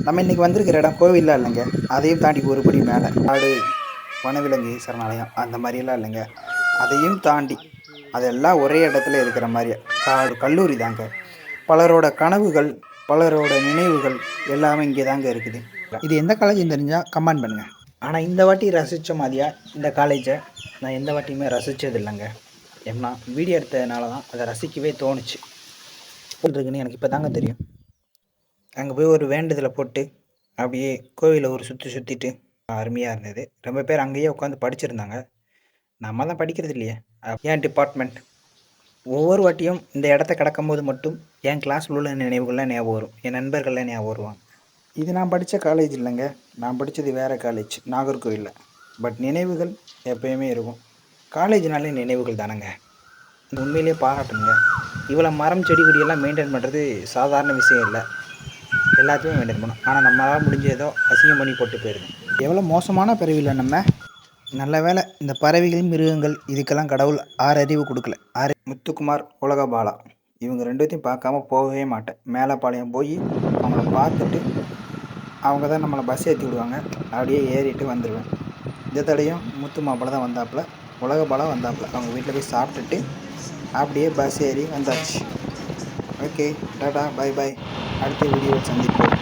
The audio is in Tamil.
நம்ம இன்றைக்கி வந்திருக்கிற இடம் கோவில்லாம் இல்லைங்க, அதையும் தாண்டி ஒரு படி மேலே காடு, வனவிலங்கு சரணாலயம் அந்த மாதிரியெல்லாம் இல்லைங்க. அதையும் தாண்டி அதெல்லாம் ஒரே இடத்துல இருக்கிற மாதிரி காடு கல்லூரி தாங்க. பலரோட கனவுகள், பலரோட நினைவுகள் எல்லாமே இங்கே தாங்க இருக்குது. இது எந்த காலேஜ்னு தெரிஞ்சால் கமெண்ட் பண்ணுங்கள். ஆனால் இந்த வாட்டி ரசித்த மாதிரியா இந்த காலேஜை நான் எந்த வாட்டியுமே ரசித்தது இல்லைங்க. ஏன்னா வீடியோ எடுத்ததுனால தான் அதை ரசிக்கவே தோணுச்சு. இருக்குன்னு எனக்கு இப்போ தாங்க தெரியும். அங்கே போய் ஒரு வேண்டுதலை போட்டு அப்படியே கோவிலை ஒரு சுற்றிட்டு அருமையாக இருந்தது. ரொம்ப பேர் அங்கேயே உட்காந்து படிச்சிருந்தாங்க. நம்ம தான் படிக்கிறது இல்லையே. என் டிபார்ட்மெண்ட் ஒவ்வொரு வாட்டியும் இந்த இடத்த கடக்கும்போது மட்டும் என் கிளாஸில் உள்ள நினைவுகள்லாம் ஞாபகம் வரும், என் நண்பர்கள்லாம் ஞாபகம் வருவாங்க. இது நான் படித்த காலேஜ் இல்லைங்க, நான் படித்தது வேறு காலேஜ், நாகர்கோவிலில். பட் நினைவுகள் எப்போயுமே இருக்கும். காலேஜ்னாலே நினைவுகள் தானேங்க. உண்மையிலேயே பாராட்டணுங்க. இவ்வளோ மரம் செடி கொடியெல்லாம் மெயின்டைன் பண்ணுறது சாதாரண விஷயம் இல்லை. எல்லாத்தையுமே மெயின்டைன் பண்ணணும். ஆனால் நம்மளால் முடிஞ்ச ஏதோ அசிங்கம் பண்ணி போட்டு போயிடுது. எவ்வளோ மோசமான பிறவியில் நம்ம. நல்ல வேலை இந்த பறவைகள், மிருகங்கள் இதுக்கெல்லாம் கடவுள் 6 அறிவு கொடுக்கல. முத்துக்குமார், உலகபாலா இவங்க ரெண்டுத்தையும் பார்க்காம போகவே மாட்டேன். மேலப்பாளையம் போய் அவங்கள பார்த்துட்டு அவங்க தான் நம்மளை பஸ் ஏற்றி விடுவாங்க. அப்படியே ஏறிட்டு வந்துடுவேன். இந்த தடையும் முத்து மாப்பிள்ள தான் வந்தாப்புல, உலகபாலா வந்தாப்புல. அவங்க வீட்டில் போய் சாப்பிட்டுட்டு அப்படியே பஸ் ஏறி வந்தாச்சு. Okay, Tata, bye bye. அடுத்த வீடியோவில் சந்திப்போம்.